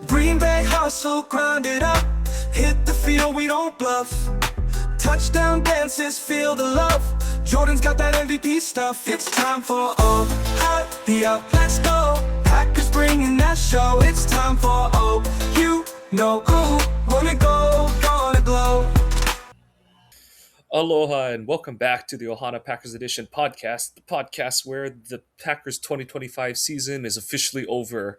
Green Bay hustle, grind it up. Hit the field, we don't bluff. Touchdown dances, feel the love. Jordan's got that MVP stuff. It's time for the up. Let's go. Packers bringing that show. It's time for you know who. Wanna go, gonna glow. Aloha and welcome back to the Ohana Packers Edition podcast, the podcast where the Packers 2025 season is officially over.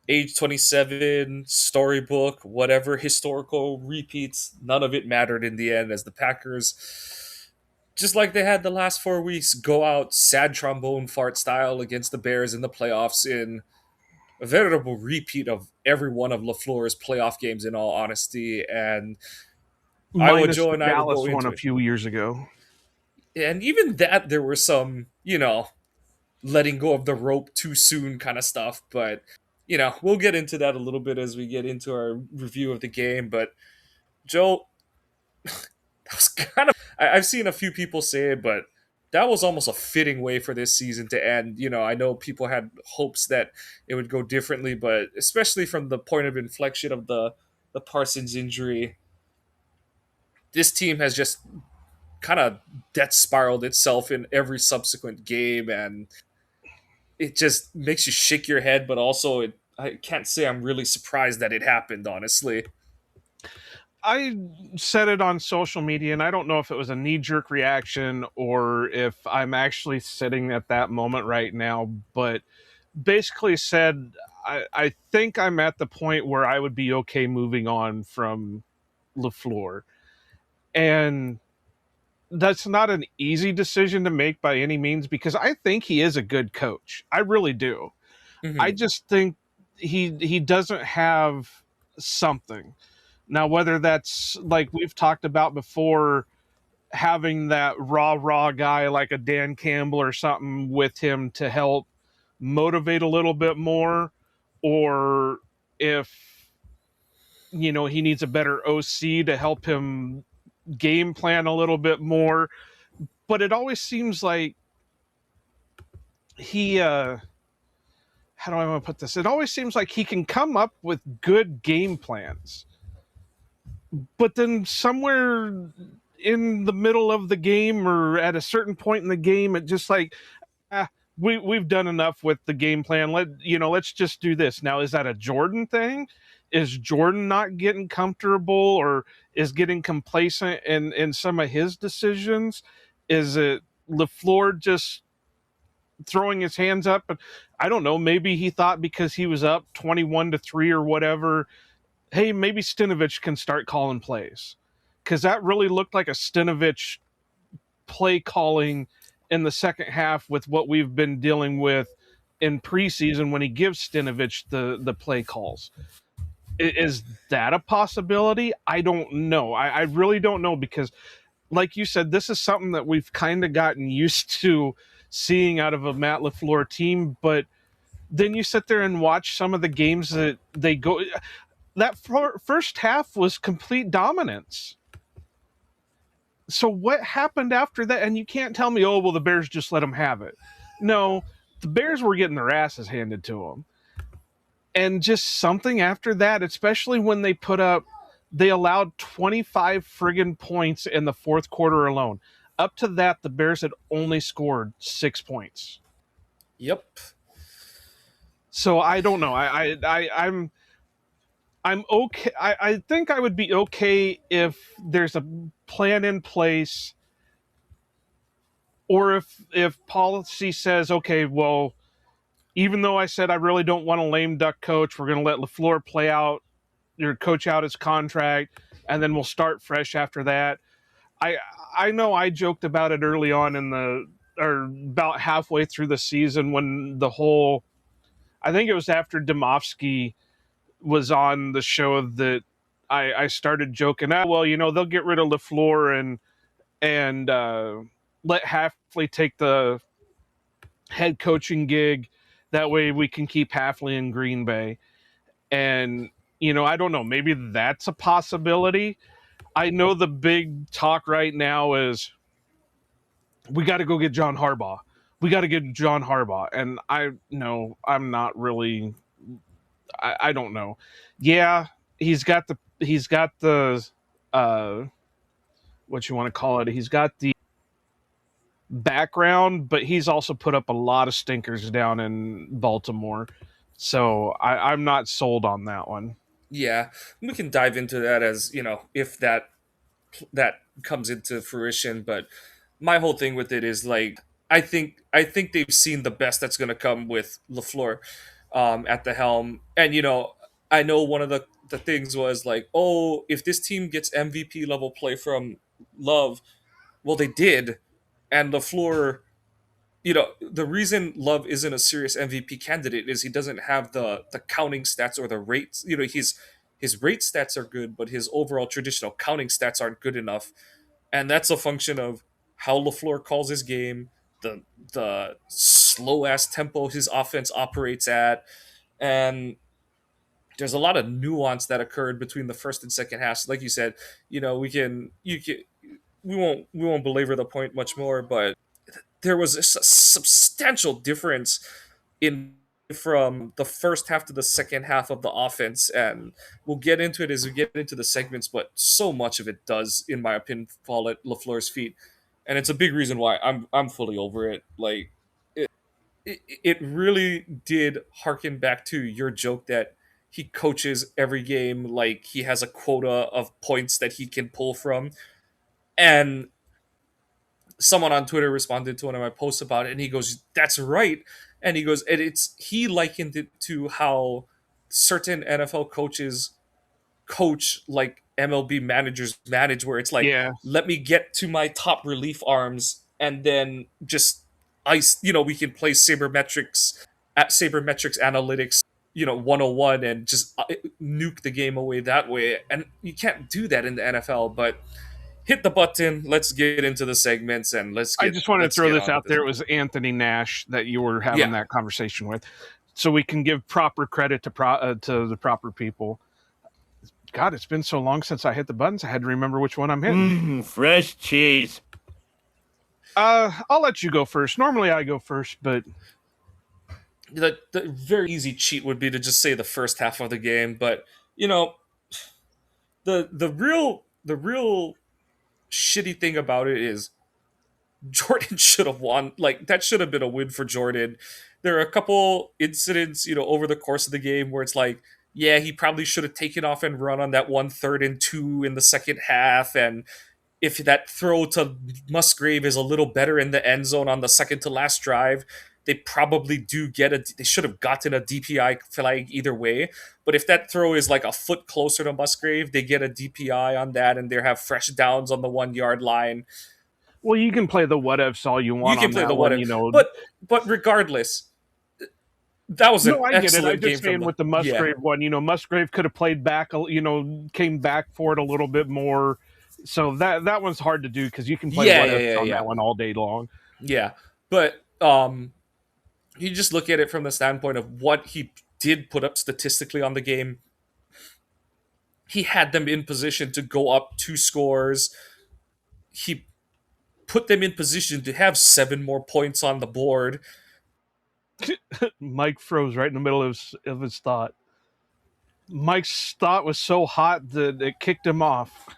Age 27, storybook, whatever, historical repeats, none of it mattered in the end as the Packers, just like they had the last 4 weeks, go out sad trombone fart style against the Bears in the playoffs in a veritable repeat of every one of LaFleur's playoff games in all honesty. And Minus Joe the and I will Dallas go one into a it. few years ago. And even that, there were some, letting go of the rope too soon kind of stuff. But, we'll get into that a little bit as we get into our review of the game. But, Joe, that was kind of. I've seen a few people say it, but that was almost a fitting way for this season to end. I know people had hopes that it would go differently, but especially from the point of inflection of the Parsons injury, this team has just kind of death spiraled itself in every subsequent game, and it just makes you shake your head, but also I can't say I'm really surprised that it happened, honestly. I said it on social media, and I don't know if it was a knee-jerk reaction or if I'm actually sitting at that moment right now, but basically said I think I'm at the point where I would be okay moving on from LaFleur. And that's not an easy decision to make by any means, because I think he is a good coach. I really do. Mm-hmm. I just think he doesn't have something. Now, whether that's, like we've talked about before, having that raw guy like a Dan Campbell or something with him to help motivate a little bit more, or if, he needs a better OC to help him game plan a little bit more. But it always seems like he how do I want to put this? It always seems like he can come up with good game plans, but then somewhere in the middle of the game or at a certain point in the game, it just like, we've done enough with the game plan. Let's just do this. Now, is that a Jordan thing? Is Jordan not getting comfortable or is getting complacent in some of his decisions? Is it LaFleur just throwing his hands up? I don't know. Maybe he thought because he was up 21-3 or whatever, hey, maybe Stinovich can start calling plays. Because that really looked like a Stinovich play calling in the second half with what we've been dealing with in preseason when he gives Stinovich the play calls. Is that a possibility? I don't know. I really don't know, because like you said, this is something that we've kind of gotten used to seeing out of a Matt LaFleur team, but then you sit there and watch some of the games that they go. That first half was complete dominance. So what happened after that? And you can't tell me, oh, well, the Bears just let them have it. No, the Bears were getting their asses handed to them. And just something after that, especially when they allowed 25 friggin' points in the fourth quarter alone. Up to that, the Bears had only scored 6 points. Yep. So I don't know. I'm okay. I think I would be okay if there's a plan in place, or if policy says, okay, well, even though I said I really don't want a lame duck coach, we're going to let LaFleur play out, coach out his contract, and then we'll start fresh after that. I know I joked about it early on or about halfway through the season when I think it was after Domofsky was on the show that I started joking, well, they'll get rid of LaFleur and let Hafley take the head coaching gig. That way we can keep Hafley in Green Bay. And, I don't know, maybe that's a possibility. I know the big talk right now is we got to go get John Harbaugh. And I'm not really I don't know. Yeah, he's got the uh, what you want to call it. He's got the background, but he's also put up a lot of stinkers down in Baltimore. So I'm not sold on that one. Yeah, we can dive into that as if that comes into fruition. But my whole thing with it is like I think they've seen the best that's going to come with Lafleur at the helm, and I know one of the things was like, oh, if this team gets MVP level play from Love, well, they did, and Lafleur. The reason Love isn't a serious MVP candidate is he doesn't have the counting stats or the rates. His rate stats are good, but his overall traditional counting stats aren't good enough, and that's a function of how Lafleur calls his game, the slow ass tempo his offense operates at, and there's a lot of nuance that occurred between the first and second halves. Like you said, we won't belabor the point much more, but there was a substantial difference in from the first half to the second half of the offense, and we'll get into it as we get into the segments, but so much of it does, in my opinion, fall at Lafleur's feet, and it's a big reason why I'm fully over it. Like it really did harken back to your joke that he coaches every game like he has a quota of points that he can pull from, and someone on Twitter responded to one of my posts about it, and he goes, "That's right." And he goes, and he likened it to how certain NFL coaches coach like MLB managers manage, where it's like, Yeah. let me get to my top relief arms, and then just ice. We can play sabermetrics at sabermetrics analytics. 101 and just nuke the game away that way. And you can't do that in the NFL, but hit the button. Let's get into the segments and let's I get just wanted to let's throw get this on with out this. there. It was Anthony Nash that you were having Yeah, that conversation with, so we can give proper credit to the proper people. God, it's been so long since I hit the buttons. I had to remember which one I'm hitting. Fresh cheese. I'll let you go first. Normally I go first, but the very easy cheat would be to just say the first half of the game, but you know the real shitty thing about it is Jordan should have won. Like that should have been a win for Jordan. There are a couple incidents, over the course of the game where it's like, yeah, he probably should have taken off and run on that 1 3rd and 2 in the second half. And if that throw to Musgrave is a little better in the end zone on the second to last drive, they probably do get they should have gotten a DPI flag either way. But if that throw is like a foot closer to Musgrave, they get a DPI on that and they have fresh downs on the 1 yard line. well, you can play the what ifs all you You want can on play that the one. whatever, but regardless, that was an No, I get it. I'm excellent game just from saying with the Musgrave one, Musgrave could have played back, came back for it a little bit more. So that one's hard to do because you can play Yeah, what yeah, ifs yeah, on yeah, that one all day long. yeah. But you just look at it from the standpoint of what he did put up statistically on the game. He had them in position to go up 2 scores. He put them in position to have 7 more points on the board. Mike froze right in the middle of his thought. Mike's thought was so hot that it kicked him off.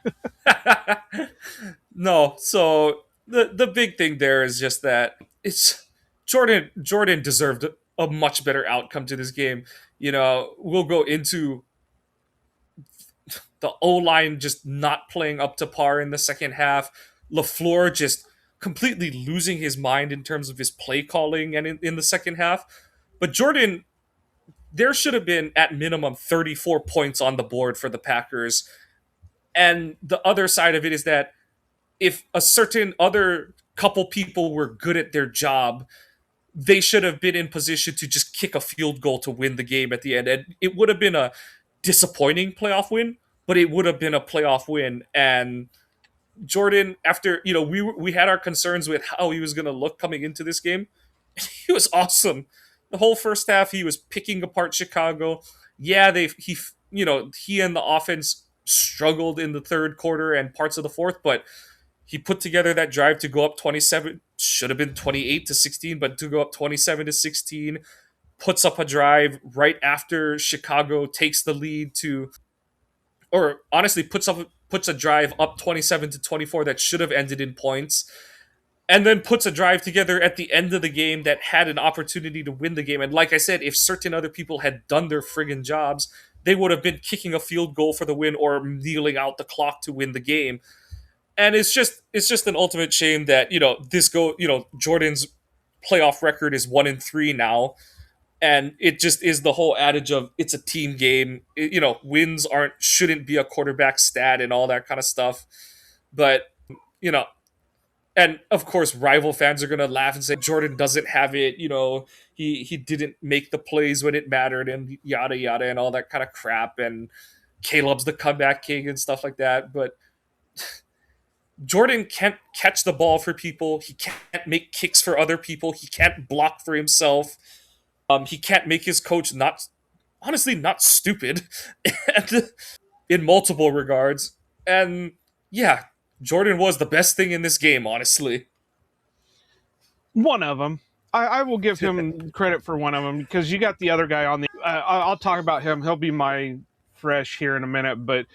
No, so the big thing there is just that it's Jordan deserved a much better outcome to this game. We'll go into the O line just not playing up to par in the second half. LaFleur just completely losing his mind in terms of his play calling and in the second half. But Jordan, there should have been at minimum 34 points on the board for the Packers. And the other side of it is that if a certain other couple people were good at their job, they should have been in position to just kick a field goal to win the game at the end. And it would have been a disappointing playoff win, but it would have been a playoff win. And Jordan, after we had our concerns with how he was going to look coming into this game, he was awesome. The whole first half, he was picking apart Chicago. Yeah, he and the offense struggled in the third quarter and parts of the fourth, but he put together that drive to go up 27. Should have been 28-16, but to go up 27-16. puts up a drive right after Chicago takes the lead to, or honestly puts a drive up 27-24 that should have ended in points, and then puts a drive together at the end of the game that had an opportunity to win the game. And like I said, if certain other people had done their friggin' jobs, they would have been kicking a field goal for the win or kneeling out the clock to win the game. And it's just an ultimate shame that Jordan's playoff record is 1-3 now, and it just is the whole adage of it's a team game. Wins shouldn't be a quarterback stat and all that kind of stuff. But you know, and of course, rival fans are gonna laugh and say Jordan doesn't have it. He didn't make the plays when it mattered, and yada yada, and all that kind of crap. And Caleb's the comeback king and stuff like that. But Jordan can't catch the ball for people. He can't make kicks for other people. He can't block for himself. He can't make his coach not stupid, and, in multiple regards. And yeah, Jordan was the best thing in this game, honestly. One of them. I will give him credit for one of them, because you got the other guy on the. I'll talk about him. He'll be my fresh here in a minute, but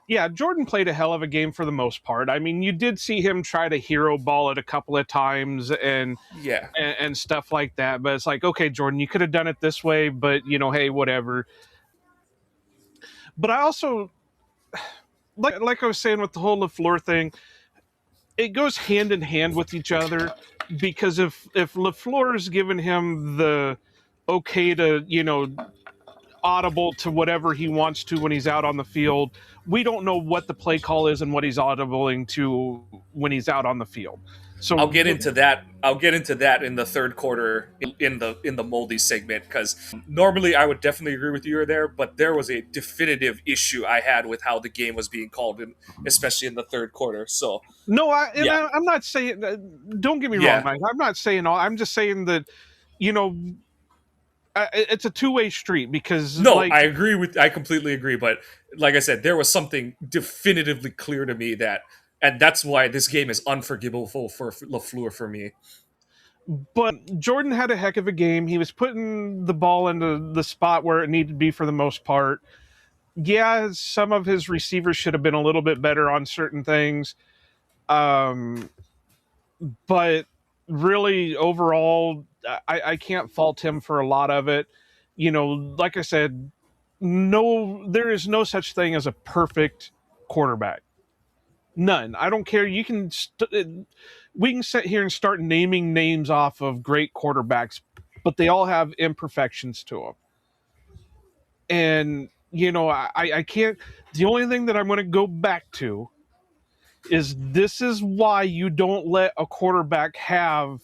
yeah, Jordan played a hell of a game for the most part. I mean, you did see him try to hero ball it a couple of times and stuff like that. But it's like, okay, Jordan, you could have done it this way, but hey, whatever. But I also, like I was saying with the whole LaFleur thing, it goes hand in hand with each other, because if LaFleur is giving him the okay to, audible to whatever he wants to when he's out on the field, we don't know what the play call is and what he's audibling to when he's out on the field. So I'll get into that in the third quarter in the Moldy segment, because normally I would definitely agree with you there, but there was a definitive issue I had with how the game was being called, especially in the third quarter. So no, I'm not saying. Don't get me wrong, Mike. I'm not saying all. I'm just saying that it's a two-way street, because I completely agree, but like I said, there was something definitively clear to me and that's why this game is unforgivable for LaFleur for me. But Jordan had a heck of a game. He was putting the ball into the spot where it needed to be for the most part. Yeah, some of his receivers should have been a little bit better on certain things. But really, overall, I can't fault him for a lot of it. Like I said, there is no such thing as a perfect quarterback. None. I don't care. We can sit here and start naming names off of great quarterbacks, but they all have imperfections to them. And, I can't. The only thing that I'm going to go back to is this is why you don't let a quarterback have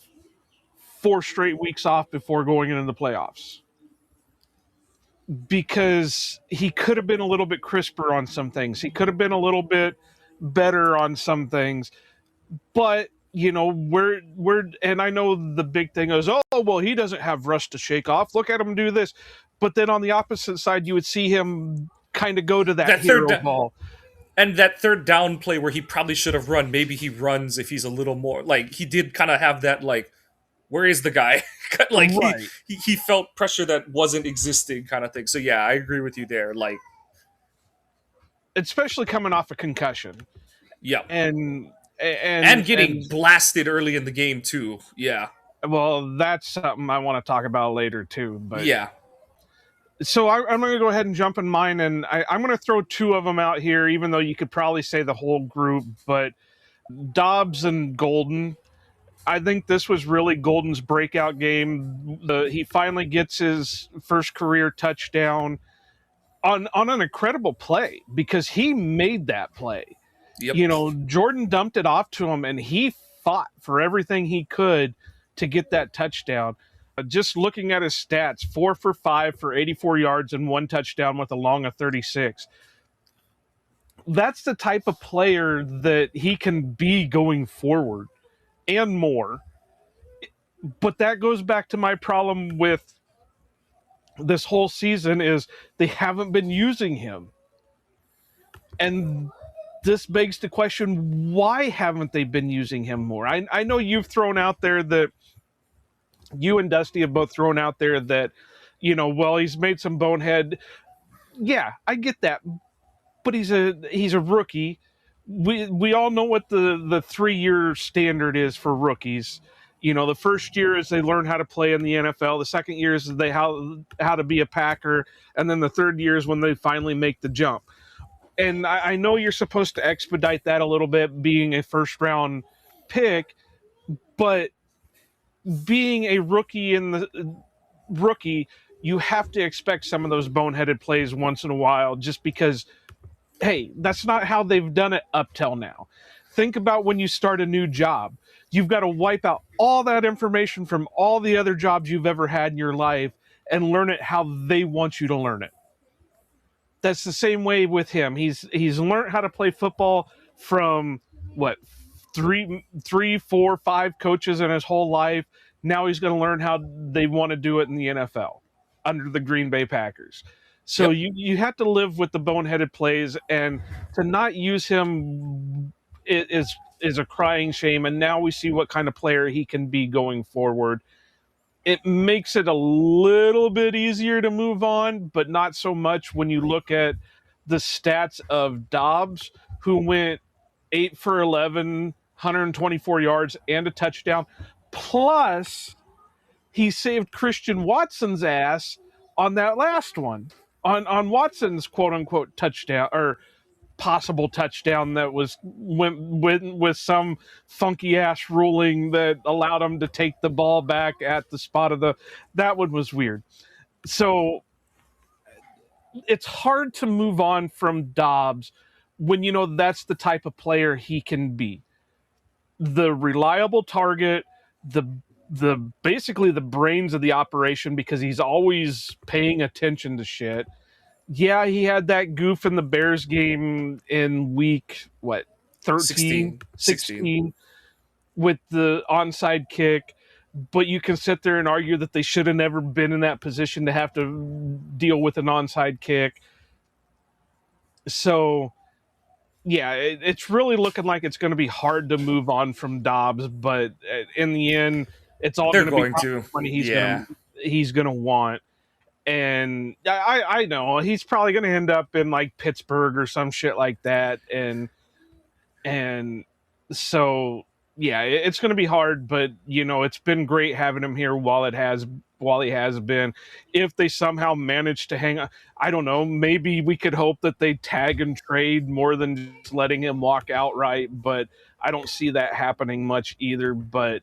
4 straight weeks off before going into the playoffs. Because he could have been a little bit crisper on some things. He could have been a little bit better on some things. But, we're and I know the big thing is, oh, well, he doesn't have rust to shake off. Look at him do this. But then on the opposite side, you would see him kind of go to that hero ball. And that third down play where he probably should have run, maybe he runs if he's a little more, like, he did kind of have that, like, where is the guy? Like, right. he felt pressure that wasn't existing kind of thing. So yeah, I agree with you there. Like, especially coming off a concussion. Yeah. And getting blasted early in the game too. Yeah. Well, that's something I want to talk about later too. But yeah. So I'm going to go ahead and jump in mine, and I'm going to throw 2 of them out here, even though you could probably say the whole group. But Dobbs and Golden, I think this was really Golden's breakout game. He finally gets his first career touchdown on an incredible play, because he made that play. Yep. Jordan dumped it off to him, and he fought for everything he could to get that touchdown. Just looking at his stats, 4 for 5 for 84 yards and 1 touchdown with a long of 36. That's the type of player that he can be going forward and more. But that goes back to my problem with this whole season is they haven't been using him. And this begs the question, why haven't they been using him more? I know you've thrown out there that you and Dusty have both thrown out there that well, he's made some bonehead. Yeah, I get that, but he's a rookie. We all know what the 3 year standard is for rookies. The first year is they learn how to play in the NFL. The second year is they how to be a Packer, and then the third year is when they finally make the jump. And I know you're supposed to expedite that a little bit, being a first round pick, but being a rookie, you have to expect some of those boneheaded plays once in a while, just because hey, that's not how they've done it up till now. Think about when you start a new job. You've got to wipe out all that information from all the other jobs you've ever had in your life and learn it how they want you to learn it. That's the same way with him. He's learned how to play football from what, three, four, five coaches in his whole life. Now he's going to learn how they want to do it in the NFL under the Green Bay Packers. So Yep. you have to live with the boneheaded plays, and to not use him is a crying shame. And now we see what kind of player he can be going forward. It makes it a little bit easier to move on, but not so much when you look at the stats of Dobbs, who went 8 for 11, 124 yards and a touchdown. Plus, he saved Christian Watson's ass on that last one, on Watson's quote unquote touchdown or possible touchdown that went with some funky ass ruling that allowed him to take the ball back at the spot of that one was weird. So it's hard to move on from Dobbs when that's the type of player he can be. The reliable target, the basically the brains of the operation, because he's always paying attention to shit. Yeah, he had that goof in the Bears game in week 13, 16 with the onside kick, but you can sit there and argue that they should have never been in that position to have to deal with an onside kick. So yeah, it's really looking like it's going to be hard to move on from Dobbs, but in the end, it's all They're going going to be to. money Yeah. he's going to want. And I know he's probably going to end up in like Pittsburgh or some shit like that, and so yeah, it's going to be hard. But it's been great having him here while he has been. If they somehow manage to hang on, I don't know. Maybe we could hope that they tag and trade more than just letting him walk outright. But I don't see that happening much either. But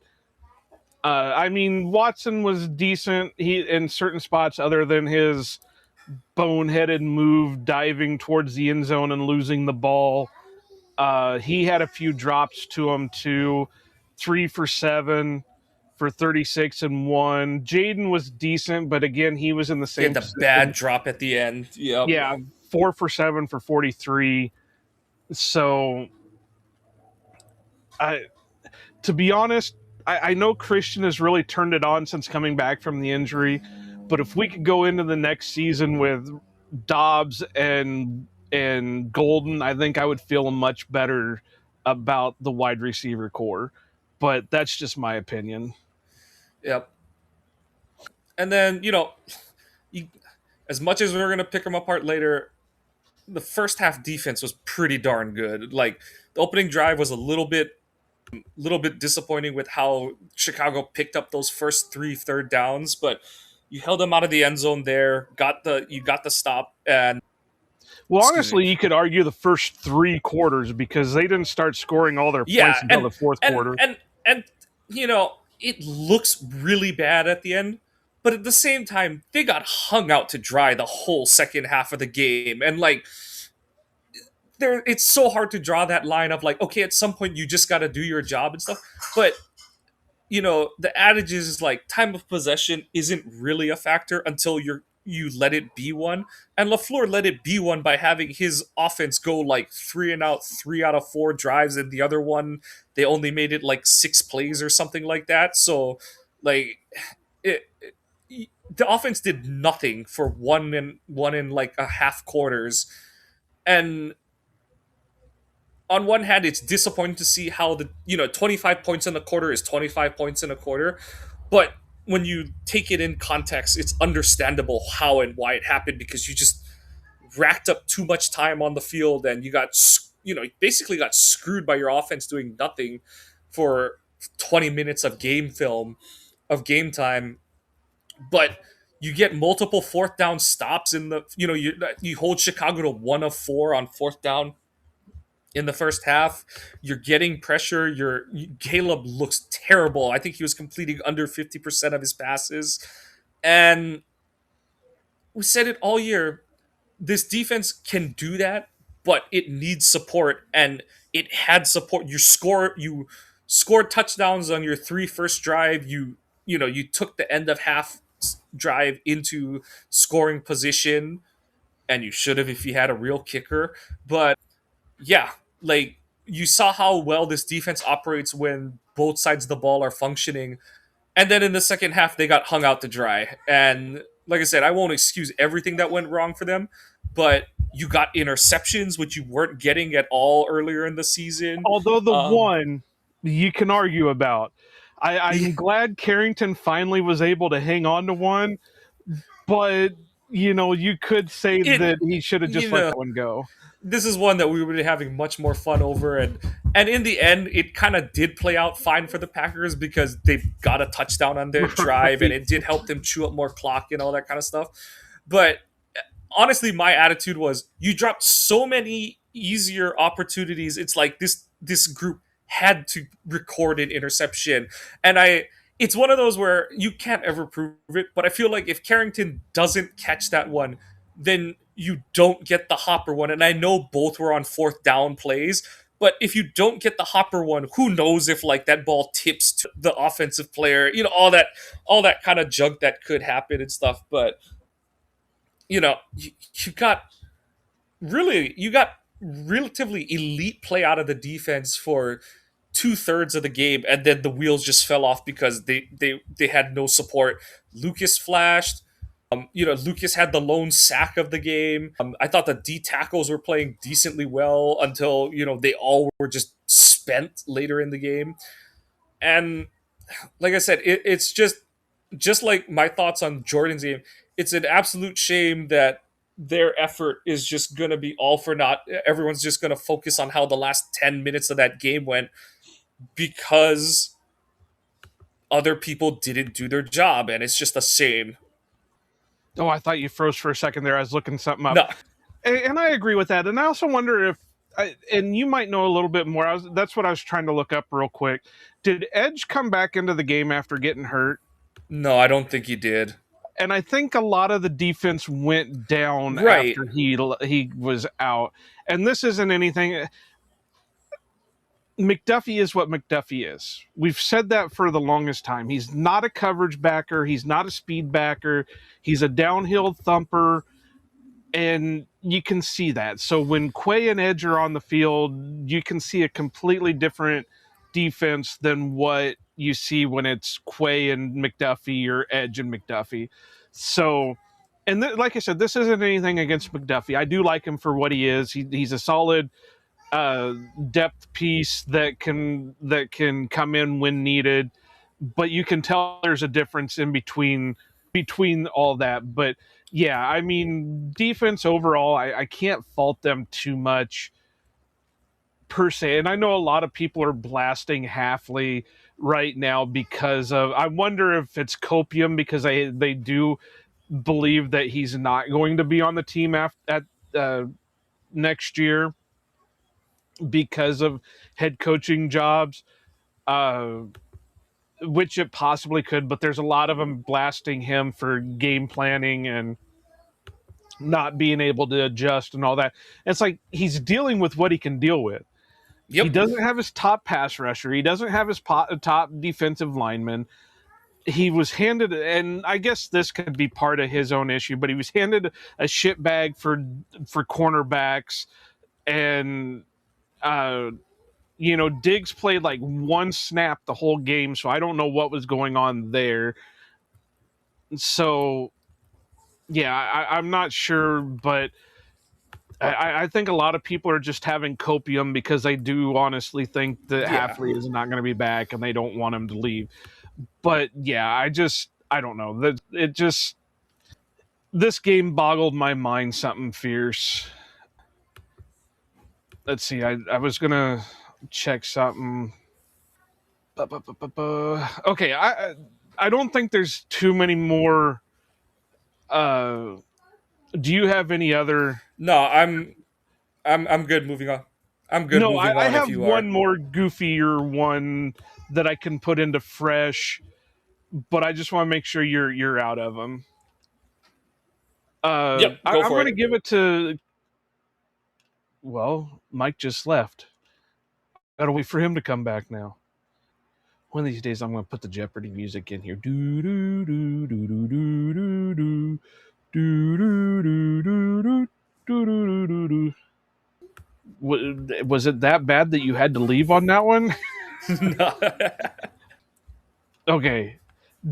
I mean, Watson was decent. He in certain spots, other than his boneheaded move diving towards the end zone and losing the ball. He had a few drops to him too. 3 for 7 for 36 and 1. Jaden was decent, but again, he was in the He had same the position. bad drop at the end. Yep. Yeah, 4 for 7 for 43. So, to be honest, I know Christian has really turned it on since coming back from the injury, but if we could go into the next season with Dobbs and Golden, I think I would feel much better about the wide receiver core. But that's just my opinion. Yep. And then, as much as we're going to pick them apart later, the first half defense was pretty darn good. Like, the opening drive was a little bit disappointing with how Chicago picked up those first 3 third downs, but you held them out of the end zone there, you got the stop, and Well, Excuse honestly, me. you could argue the first 3 quarters, because they didn't start scoring all their yeah, points until and the fourth quarter. and it looks really bad at the end, but at the same time, they got hung out to dry the whole second half of the game, and like it's so hard to draw that line of like, okay, at some point you just got to do your job and stuff, but the adage is like time of possession isn't really a factor until you let it be one. And LaFleur let it be one by having his offense go like 3 and out 3 out of 4 drives, and the other one they only made it like 6 plays or something like that. So like the offense did nothing for one and like a half quarters. And on one hand, it's disappointing to see how 25 points in a quarter is 25 points in a quarter, but when you take it in context, it's understandable how and why it happened because you just racked up too much time on the field and you got basically got screwed by your offense doing nothing for 20 minutes of game film of game time. But you get multiple fourth down stops in the you hold Chicago to 1 of 4 on fourth down in the first half. You're getting pressure. Caleb looks terrible. I think he was completing under 50% of his passes. And we said it all year. This defense can do that, but it needs support, and it had support. You scored touchdowns on your first drive. You took the end of half drive into scoring position, and you should have if you had a real kicker. But yeah, like you saw how well this defense operates when both sides of the ball are functioning. And then in the second half, they got hung out to dry. And like I said, I won't excuse everything that went wrong for them, but you got interceptions, which you weren't getting at all earlier in the season. Although the one you can argue about. I'm glad Carrington finally was able to hang on to one, but you could say that he should have just let that one go. This is one that we were having much more fun over, and in the end it kind of did play out fine for the Packers because they got a touchdown on their drive and it did help them chew up more clock and all that kind of stuff. But honestly, my attitude was you dropped so many easier opportunities. It's like this group had to record an interception, and it's one of those where you can't ever prove it, but I feel like if Carrington doesn't catch that one, then you don't get the Hopper one. And I know both were on fourth down plays, but if you don't get the Hopper one, who knows if like that ball tips to the offensive player, all that kind of junk that could happen and stuff. But you got relatively elite play out of the defense for 2/3 of the game, and then the wheels just fell off because they had no support. Lucas flashed. Lucas had the lone sack of the game. I thought the D tackles were playing decently well until they all were just spent later in the game. And like I said, it's just like my thoughts on Jordan's game. It's an absolute shame that their effort is just going to be all for naught. Everyone's just going to focus on how the last 10 minutes of that game went because other people didn't do their job, and it's just a shame. Oh, I thought you froze for a second there. I was looking something up. No. And I agree with that. And I also wonder if, and you might know a little bit more. That's what I was trying to look up real quick. Did Edge come back into the game after getting hurt? No, I don't think he did. And I think a lot of the defense went down after he was out. And this isn't anything. McDuffie is what McDuffie is. We've said that for the longest time. He's not a coverage backer. He's not a speed backer. He's a downhill thumper. And you can see that. So when Quay and Edge are on the field, you can see a completely different defense than what you see when it's Quay and McDuffie or Edge and McDuffie. So, and like I said, this isn't anything against McDuffie. I do like him for what he is. He's a solid depth piece that can come in when needed, but you can tell there's a difference in between all that. But yeah, I mean, defense overall, I can't fault them too much per se. And I know a lot of people are blasting Hafley right now because of, I wonder if it's copium because they do believe that he's not going to be on the team at next year because of head coaching jobs, which it possibly could, but there's a lot of them blasting him for game planning and not being able to adjust and all that. And it's like he's dealing with what he can deal with. Yep. He doesn't have his top pass rusher. He doesn't have his top defensive lineman. He was handed, and I guess this could be part of his own issue, but he was handed a shit bag for cornerbacks, and Diggs played like one snap the whole game, so I don't know what was going on there. So, yeah, I'm not sure, but I think a lot of people are just having copium because they do honestly think that Hafley is not going to be back and they don't want him to leave. But yeah, I don't know. That it just this game boggled my mind something fierce. Let's see. I was gonna check something. Okay, I don't think there's too many more. Do you have any other? No, I'm good. Moving on. I'm good. No, Moving I on. If have you one are. more goofier one that I can put into fresh, but I just want to make sure you're out of them. Yep. Go I'm for going to it. give it to. Well, Mike just left. Gotta wait for him to come back now. One of these days, I'm going to put the Jeopardy music in here. Do do do do do do do do do do do do do do do do. Was it that bad that you had to leave on that one? No. Okay,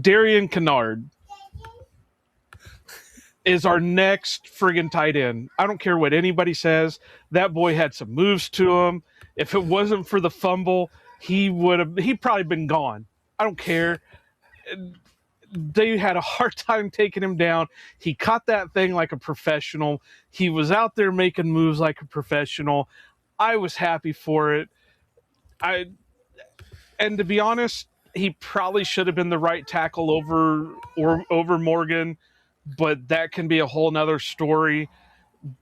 Darian Kennard is our next friggin' tight end. I don't care what anybody says. That boy had some moves to him. If it wasn't for the fumble, he'd probably been gone. I don't care. They had a hard time taking him down. He caught that thing like a professional. He was out there making moves like a professional. I was happy for it. And to be honest, he probably should have been the right tackle over Morgan, but that can be a whole nother story.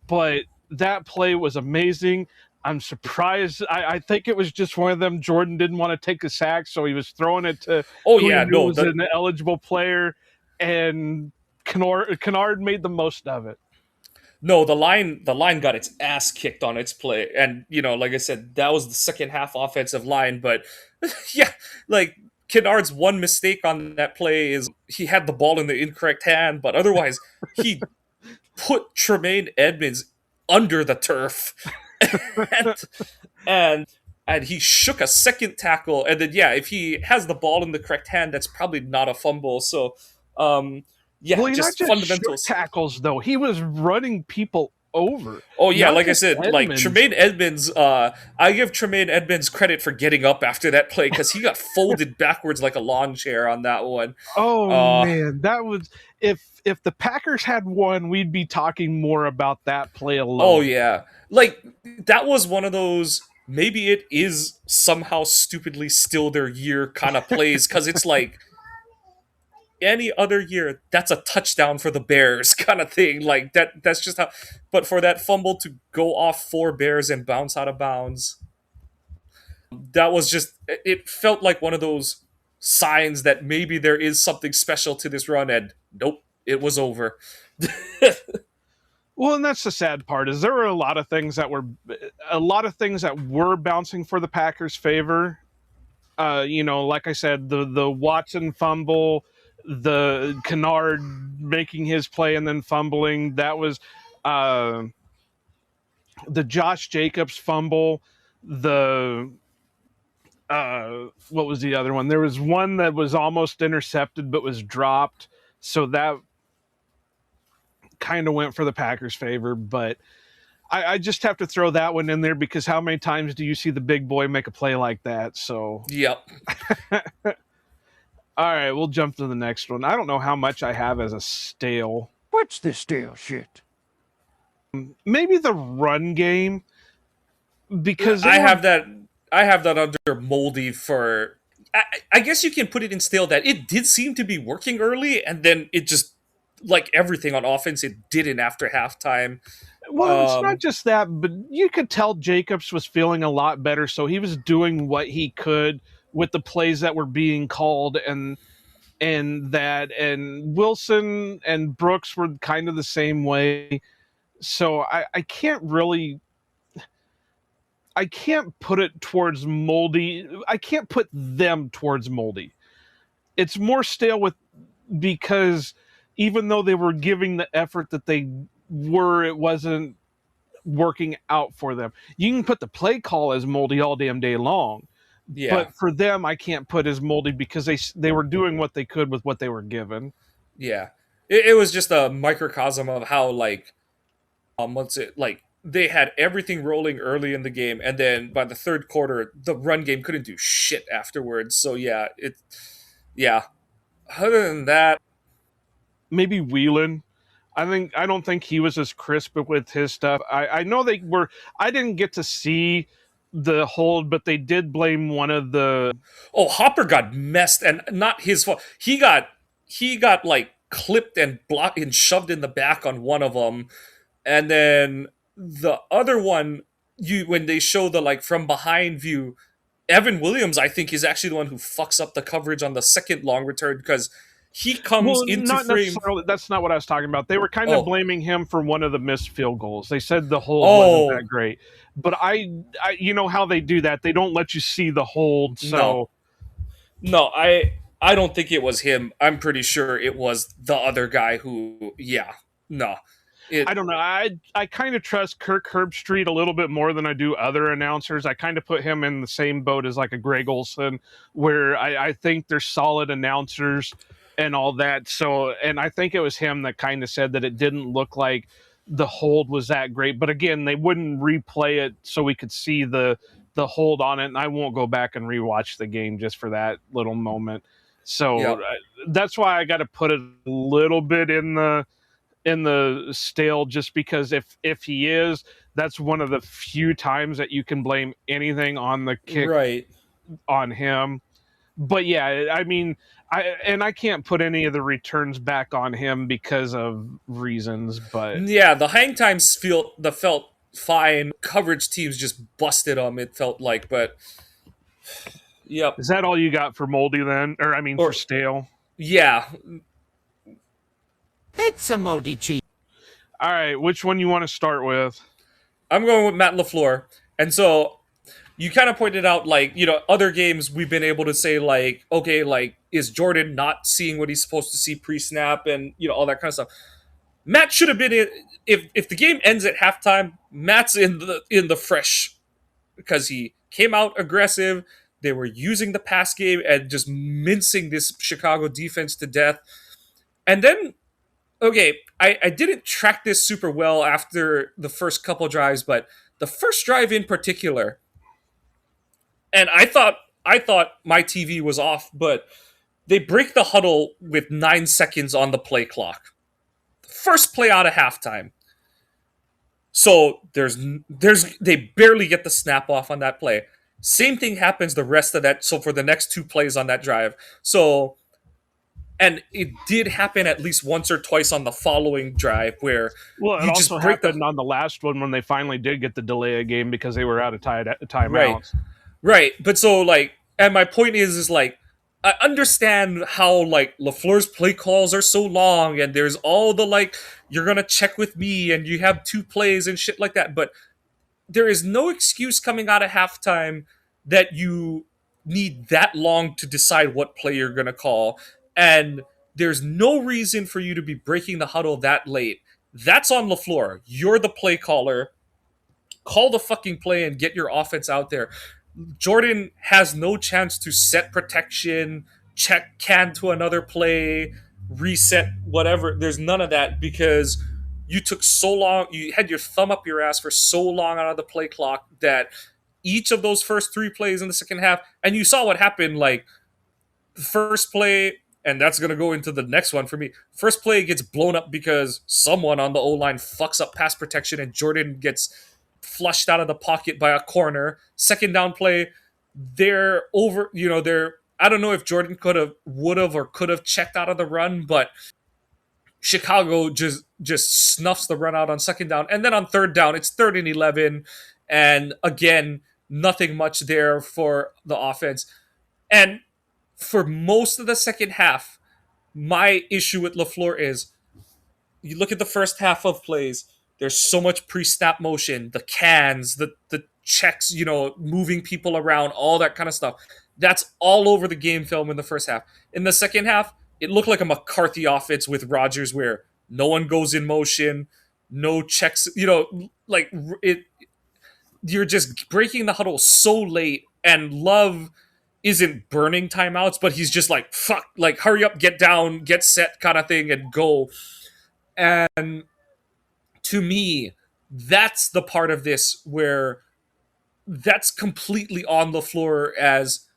But that play was amazing. I'm surprised. I think it was just one of them. Jordan didn't want to take a sack, so he was throwing it to Oh who yeah. he knew No. was an eligible player, and Kennard made the most of it. No, the line got its ass kicked on its play, and like I said, that was the second half offensive line. But yeah, like Kennard's one mistake on that play is he had the ball in the incorrect hand, but otherwise he put Tremaine Edmonds under the turf, and and and he shook a second tackle, and then yeah, if he has the ball in the correct hand, that's probably not a fumble. So, yeah, Well, he not just just shook fundamentals. tackles though; he was running people over. Oh yeah, Not like I just said, like Edmonds. Tremaine Edmonds. I give Tremaine Edmonds credit for getting up after that play because he got folded backwards like a lawn chair on that one. Oh Uh, man, that was if the Packers had won, we'd be talking more about that play alone. oh yeah, like that was one of those. Maybe it is somehow stupidly still their year kind of plays because it's like any other year that's a touchdown for the Bears kind of thing. Like that's just how. But for that fumble to go off 4 Bears and bounce out of bounds, that was just it felt like one of those signs that maybe there is something special to this run, and nope, it was over. Well, and that's the sad part is there were a lot of things that were bouncing for the Packers' favor. Like I said, the Watson fumble, the Kennard making his play and then fumbling. That was the Josh Jacobs fumble. The what was the other one? There was one that was almost intercepted but was dropped. So that kind of went for the Packers' favor, but I just have to throw that one in there because how many times do you see the big boy make a play like that? So, Yep. all right, we'll jump to the next one. I don't know how much I have as a stale. What's this stale shit? Maybe the run game because I have that under moldy for. I guess you can put it in stale that it did seem to be working early, and then it just like everything on offense, it didn't after halftime. Well, it's not just that, but you could tell Jacobs was feeling a lot better, so he was doing what he could with the plays that were being called, and Wilson and Brooks were kind of the same way. So I can't put it towards moldy. I can't put them towards moldy. It's more stale because even though they were giving the effort that they were, it wasn't working out for them. You can put the play call as moldy all damn day long. Yeah. But for them, I can't put as moldy because they were doing what they could with what they were given. Yeah. It was just a microcosm of how like what's it like they had everything rolling early in the game, and then by the third quarter the run game couldn't do shit afterwards. So yeah. Other than that, maybe Whelan. I don't think he was as crisp with his stuff. I know they were. I didn't get to see the hold, but they did blame one of the. Oh, Hopper got messed, and not his fault. He got like clipped and blocked and shoved in the back on one of them, and then the other one, you when they show the like from behind view, Evan Williams, I think, is actually the one who fucks up the coverage on the second long return because he comes Well, into not frame. necessarily. That's not what I was talking about. They were kind Oh. of blaming him for one of the missed field goals. They said the hold Oh. wasn't that great, but I, you know how they do that. They don't let you see the hold. So No, I don't think it was him. I'm pretty sure it was the other guy who. Yeah, no. I don't know. I kind of trust Kirk Herbstreit a little bit more than I do other announcers. I kind of put him in the same boat as like a Greg Olson, where I think they're solid announcers and all that. So, and I think it was him that kind of said that it didn't look like the hold was that great. But again, they wouldn't replay it so we could see the hold on it. And I won't go back and rewatch the game just for that little moment. So Yep. that's why I got to put it a little bit in the stale, just because if he is, that's one of the few times that you can blame anything on the kick Right. on him. But yeah, I mean, I can't put any of the returns back on him because of reasons, but Yeah, the hang times felt fine. Coverage teams just busted them. It felt like, but yep. is that all you got for Moldy then? Or I mean, Or- for stale? Yeah, It's a Modi cheat. All right, which one you want to start with? I'm going with Matt LaFleur. And so you kind of pointed out, like, other games we've been able to say, like, okay, like, is Jordan not seeing what he's supposed to see pre-snap and, all that kind of stuff. Matt should have been in, if the game ends at halftime, Matt's in the fresh because he came out aggressive. They were using the pass game and just mincing this Chicago defense to death. And then, okay, I didn't track this super well after the first couple drives, but the first drive in particular, and I thought my TV was off, but they break the huddle with 9 seconds on the play clock. First play out of halftime. So they barely get the snap off on that play. Same thing happens the rest of that. So for the next 2 plays on that drive. So, and it did happen at least once or twice on the following drive where Well, it you just also break the- happened on the last one when they finally did get the delay a game because they were out of timeouts. Right, but so like, and my point is like, I understand how like LaFleur's play calls are so long, and there's all the like, you're gonna check with me, and you have 2 plays and shit like that. But there is no excuse coming out of halftime that you need that long to decide what play you're gonna call, and there's no reason for you to be breaking the huddle that late. That's on LaFleur. You're the play caller. Call the fucking play and get your offense out there. Jordan has no chance to set protection, check can to another play, reset, whatever. There's none of that because you took so long, you had your thumb up your ass for so long out of the play clock that each of those first 3 plays in the second half, and you saw what happened, like the first play, and that's going to go into the next one for me. First play gets blown up because someone on the O-line fucks up pass protection and Jordan gets flushed out of the pocket by a corner. Second down play, they're over, I don't know if Jordan would have or could have checked out of the run, but Chicago just snuffs the run out on second down. And then on third down, it's 3rd and 11. And again, nothing much there for the offense. And for most of the second half, my issue with LaFleur is you look at the first half of plays, there's so much pre-snap motion, the cans, the checks, moving people around, all that kind of stuff. That's all over the game film in the first half. In the second half, it looked like a McCarthy offense with Rodgers where no one goes in motion, no checks, like it. You're just breaking the huddle so late, and Love isn't burning timeouts, but he's just like, fuck, like hurry up, get down, get set kind of thing and go. And to me, that's the part of this where that's completely on LaFleur as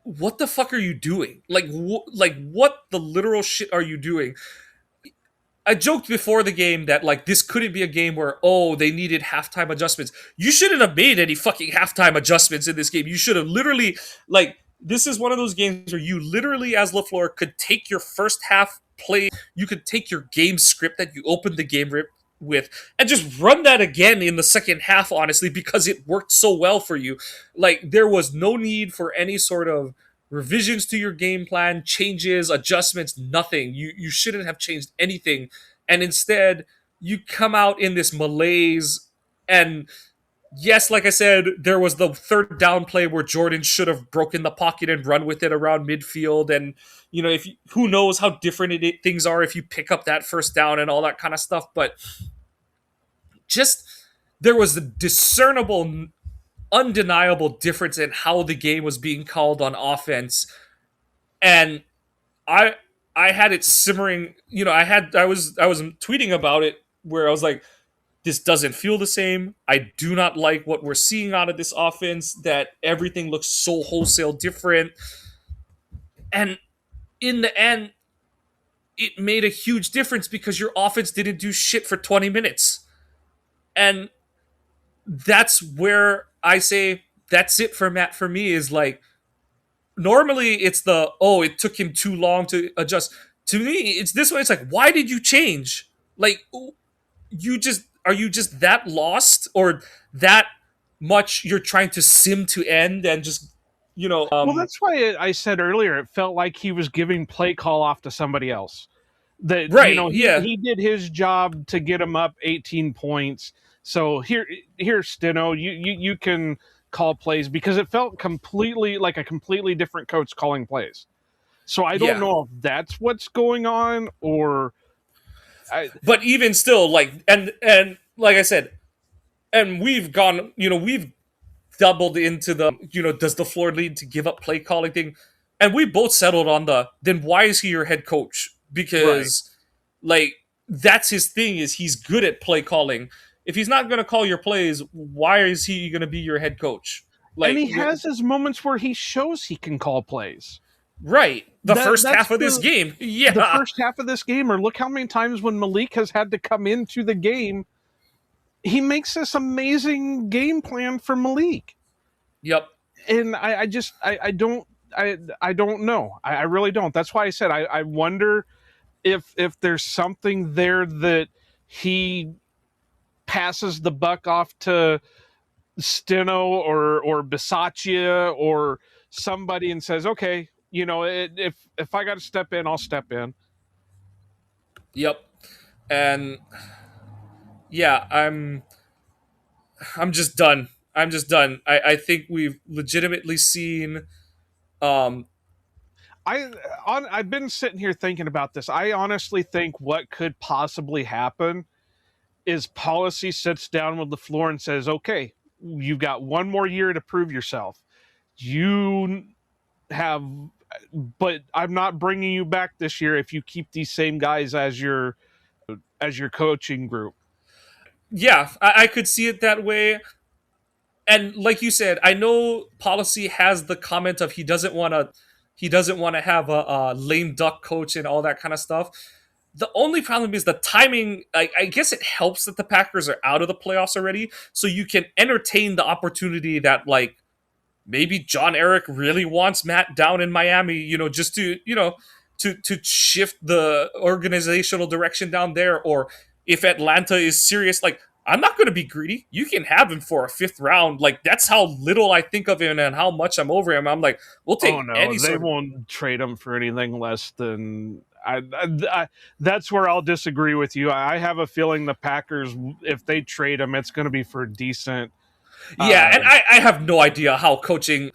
what the fuck are you doing? Like what the literal shit are you doing? I joked before the game that like this couldn't be a game where they needed halftime adjustments. You shouldn't have made any fucking halftime adjustments in this game. You should have literally like this is one of those games where you literally as LaFleur could take your first half play, you could take your game script that you opened the game with and just run that again in the second half, honestly, because it worked so well for you. Like there was no need for any sort of revisions to your game plan, changes, adjustments, nothing. You shouldn't have changed anything. And instead, you come out in this malaise. And yes, like I said, there was the third down play where Jordan should have broken the pocket and run with it around midfield. And, if who knows how different things are if you pick up that first down and all that kind of stuff. But just there was a discernible, undeniable difference in how the game was being called on offense. And I I had it simmering. I was tweeting about it where I was like, this doesn't feel the same. I do not like what we're seeing out of this offense. That everything looks so wholesale different. And in the end, it made a huge difference because your offense didn't do shit for 20 minutes. And that's where I say that's it for Matt for me is like normally it's it took him too long to adjust. To me, it's this way. It's like, why did you change? Like, are you just that lost or that much you're trying to sim to end and just Well, that's why I said earlier it felt like he was giving play call off to somebody else. That right, he, yeah, he did his job to get him up 18 points. So here, Steno, you can call plays because it felt completely like a completely different coach calling plays. So I don't Yeah. know if that's what's going on or but even still, like, and like I said, and we've doubled into the does the floor lead to give up play calling thing, and we both settled on then why is he your head coach? Because like that's his thing, is he's good at play calling. If he's not going to call your plays, why is he going to be your head coach? Like, and he has his moments where he shows he can call plays. right, the first That's half of this game, yeah, the first half of this game, or look how many times when Malik has had to come into the game, he makes this amazing game plan for Malik. yep, And I don't know. I really don't. That's why I said I wonder if there's something there that he passes the buck off to Steno or Bisaccia or somebody and says, okay, if I got to step in, I'll step in. yep, and yeah, I'm just done. I'm just done. I think we've legitimately seen. Um, I've been sitting here thinking about this. I honestly think what could possibly happen is policy sits down with LaFleur and says, okay, you've got one more year to prove yourself. You have, but I'm not bringing you back this year if you keep these same guys as your coaching group. yeah, I could see it that way. And like you said, I know policy has the comment of he doesn't want to have a lame duck coach and all that kind of stuff. The only problem is the timing. I guess it helps that the Packers are out of the playoffs already, so you can entertain the opportunity that like maybe John Eric really wants Matt down in Miami, just to shift the organizational direction down there, or if Atlanta is serious, like I'm not going to be greedy. You can have him for a fifth round. Like that's how little I think of him and how much I'm over him. I'm like, we'll take any They sort of. won't trade him for anything less than. That's where I'll disagree with you. I have a feeling the Packers, if they trade him, it's going to be for decent. Yeah, and I have no idea how coaching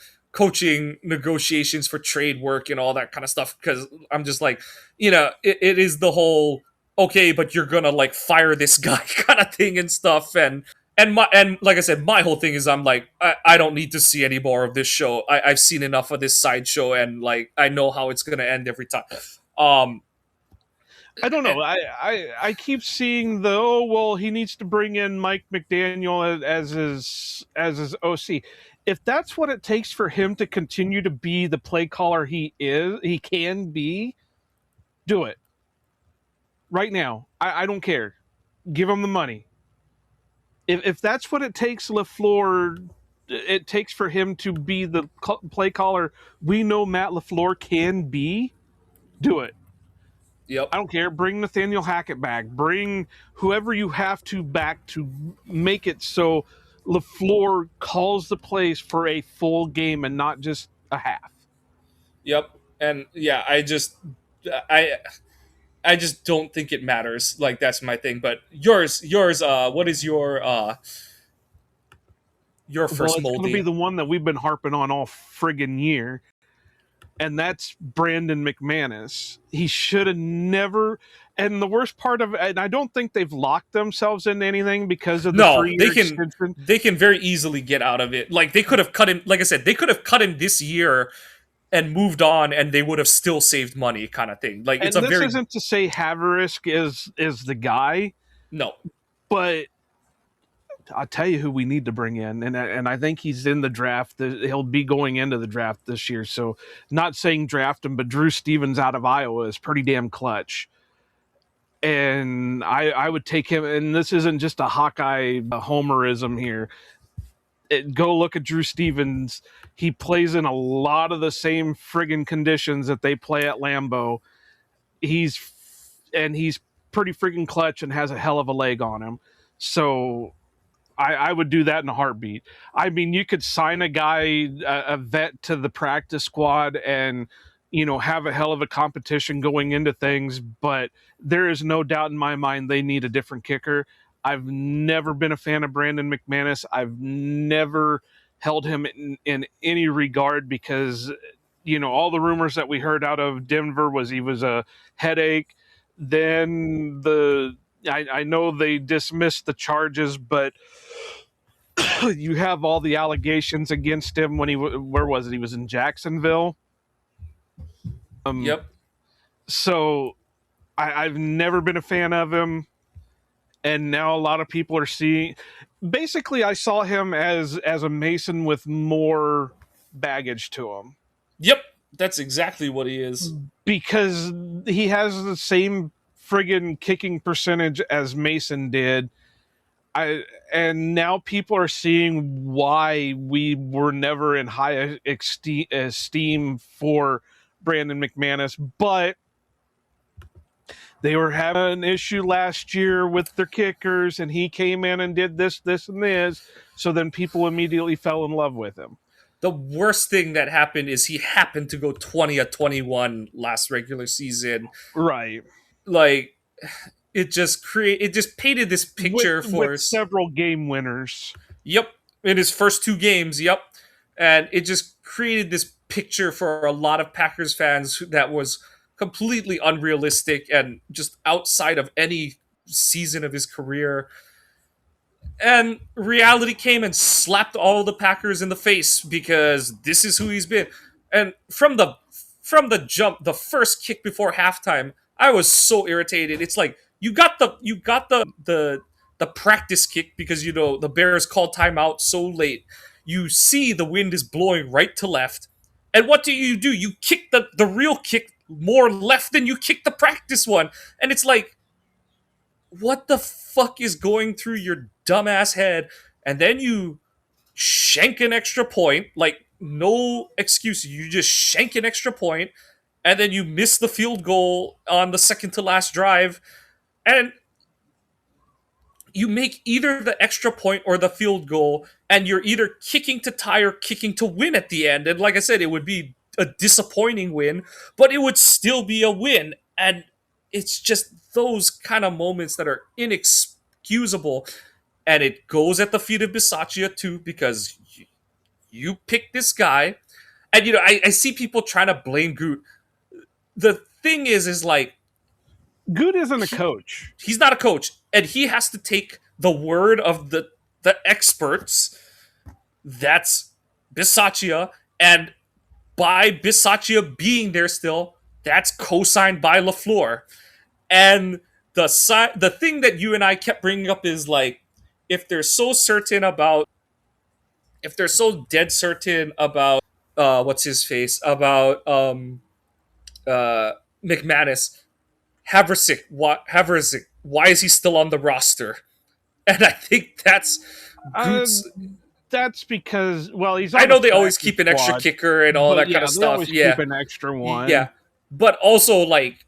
negotiations for trade work and all that kind of stuff, because I'm just like, it is the whole okay, but you're gonna like fire this guy kind of thing and stuff, and like I said, my whole thing is I'm like, I don't need to see any more of this show. I've seen enough of this sideshow, and like I know how it's gonna end every time. I don't know. I keep seeing the he needs to bring in Mike McDaniel as his OC. If that's what it takes for him to continue to be the play caller he can be, do it right now. I don't care. Give him the money. If that's what it takes, LaFleur, it takes for him to be the play caller we know Matt LaFleur can be, do it. Yep. I don't care. Bring Nathaniel Hackett back. Bring whoever you have to back to make it so LaFleur calls the plays for a full game and not just a half. Yep. And yeah, I just don't think it matters. Like, that's my thing. But yours, what is your first Well, it's going to be moldy? the one that we've been harping on all friggin' year, and that's Brandon McManus. He should have never. And the worst part of it, and I don't think they've locked themselves into anything because of the No, 3-year extension. they can very easily get out of it. Like, they could have cut him. Like I said, they could have cut him this year and moved on, and they would have still saved money, kind of thing. Like, And it's a this very isn't to say Haverisk is the guy, no. but I'll tell you who we need to bring in, and I think he's in the draft. He'll be going into the draft this year. So, not saying draft him, but Drew Stevens out of Iowa is pretty damn clutch. And I would take him. And this isn't just a Hawkeye homerism here. Go look at Drew Stevens. He plays in a lot of the same friggin' conditions that they play at Lambeau. He's pretty friggin' clutch and has a hell of a leg on him. So I would do that in a heartbeat. I mean, you could sign a guy, a vet, to the practice squad and, have a hell of a competition going into things, but there is no doubt in my mind they need a different kicker. I've never been a fan of Brandon McManus. I've never held him in any regard because, all the rumors that we heard out of Denver was he was a headache. Then I know they dismissed the charges, but you have all the allegations against him when where was it? He was in Jacksonville. Yep. So I've never been a fan of him, and now a lot of people are seeing. Basically, I saw him as a Mason with more baggage to him. Yep. That's exactly what he is. Because he has the same friggin' kicking percentage as Mason did. And now people are seeing why we were never in high esteem for Brandon McManus, but they were having an issue last year with their kickers, and he came in and did this, and this. So then people immediately fell in love with him. The worst thing that happened is he happened to go 20-21 last regular season. Right. Like, it just painted this picture with several game winners. Yep, in his first 2 games. Yep, and it just created this picture for a lot of Packers fans that was completely unrealistic and just outside of any season of his career. And reality came and slapped all the Packers in the face because this is who he's been. And from the jump, the first kick before halftime, I was so irritated. It's like you got the practice kick because the Bears called timeout so late. You see the wind is blowing right to left. And what do? You kick the real kick more left than you kick the practice one. And it's like, what the fuck is going through your dumbass head? And then you shank an extra point, like, no excuse. You just shank an extra point, and then you miss the field goal on the second to last drive, and you make either the extra point or the field goal, and you're either kicking to tie or kicking to win at the end. And like I said, it would be a disappointing win, but it would still be a win. And it's just those kind of moments that are inexcusable. And it goes at the feet of Bisaccia too, because you pick this guy. And, I see people trying to blame Groot. The thing is like, Good isn't a coach. He's not a coach, and he has to take the word of the experts. That's Bisaccia, and by Bisaccia being there still, that's co-signed by LaFleur. And the thing that you and I kept bringing up is like, if they're so certain about, if they're so dead certain about what's his face, about uh McManus, Havrisik, why is he still on the roster? And I think that's Uh, Goots. that's because, well, he's on I know the they always practice keep an extra squad, kicker and all but that yeah, kind of they stuff. always Yeah, keep an extra one. yeah. But also, like,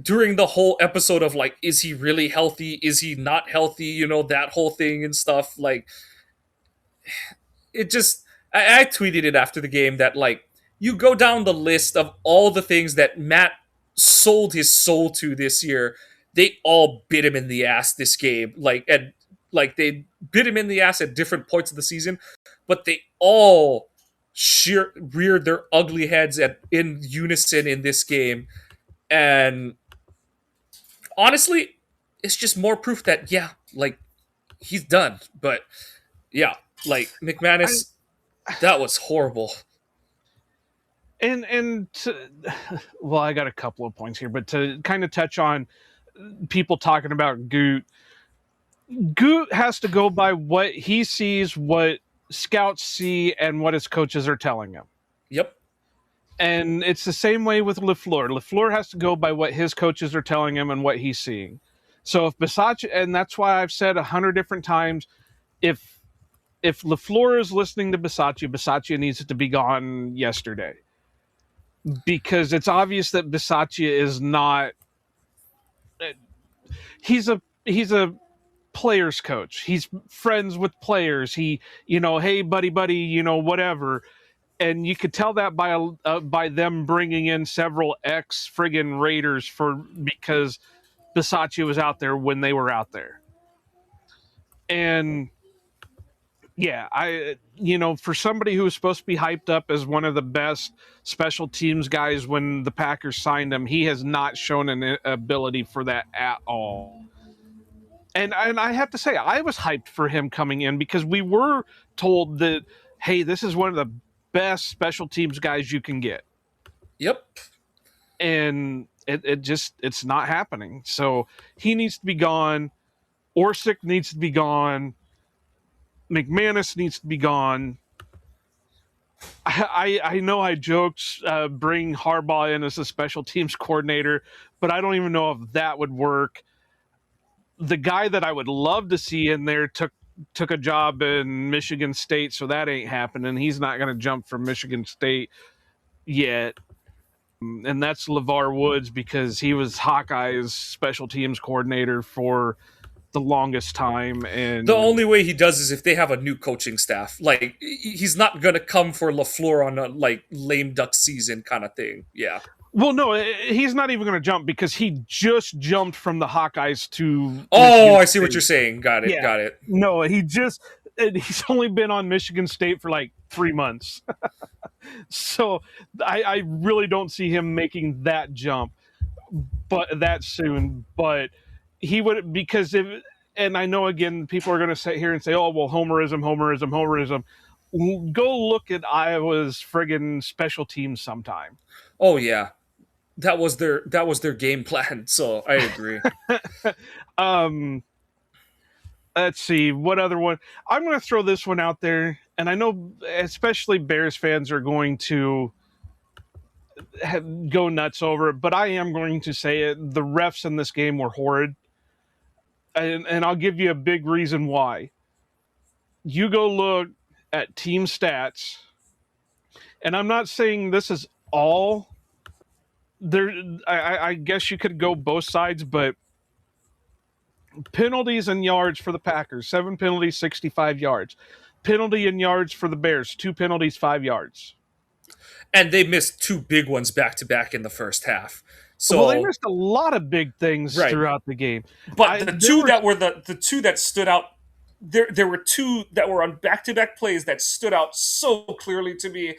during the whole episode of like, is he really healthy? Is he not healthy? You know, that whole thing and stuff. Like, it just, I tweeted it after the game that like, you go down the list of all the things that Matt sold his soul to this year, they all bit him in the ass this game. Like they bit him in the ass at different points of the season, but they all reared their ugly heads in unison in this game. And honestly, it's just more proof that yeah, like he's done. But yeah, like McManus, that was horrible. And well, I got a couple of points here, but to kind of touch on people talking about Goot has to go by what he sees, what scouts see, and what his coaches are telling him. Yep. And it's the same way with LaFleur. LaFleur has to go by what his coaches are telling him and what he's seeing. So if Bisaccia, and that's why I've said 100 different times, if LaFleur is listening to Bisaccia needs to be gone yesterday. Because it's obvious that Bisaccia is not. He's a players coach. He's friends with players. He, hey buddy, whatever. And you could tell that by them bringing in several ex friggin' Raiders because Bisaccia was out there when they were out there. And yeah, for somebody who was supposed to be hyped up as one of the best special teams guys when the Packers signed him, he has not shown an ability for that at all. And I have to say, I was hyped for him coming in because we were told that, hey, this is one of the best special teams guys you can get. Yep. And it's not happening. So he needs to be gone. Orsic needs to be gone. McManus needs to be gone. I know I joked bring Harbaugh in as a special teams coordinator, but I don't even know if that would work. The guy that I would love to see in there took a job in Michigan State, so that ain't happening. He's not going to jump from Michigan State yet. And that's LeVar Woods because he was Hawkeye's special teams coordinator for the longest time. And the only way he does is if they have a new coaching staff. Like, he's not going to come for LaFleur on a like lame duck season kind of thing. Yeah. Well, no, he's not even going to jump because he just jumped from the Hawkeyes to. Oh, Michigan I see State. what you're saying. Got it. Yeah. Got it. No, he's only been on Michigan State for like 3 months. So I really don't see him making that jump, but that soon. But he would, because and I know again people are going to sit here and say, oh well, homerism. Go look at Iowa's friggin' special teams sometime. Oh yeah. That was their game plan, so I agree. Let's see, what other one? I'm going to throw this one out there, and I know especially Bears fans are going to go nuts over it, but I am going to say it. The refs in this game were horrid, and I'll give you a big reason why. You go look at team stats, and I'm not saying this is all. I guess you could go both sides, but penalties and yards for the Packers, 7 penalties, 65 yards. Penalty and yards for the Bears, 2 penalties, 5 yards. And they missed 2 big ones back to back in the first half. So well, they missed a lot of big things throughout the game. But the two that stood out, there were 2 that were on back to back plays that stood out so clearly to me,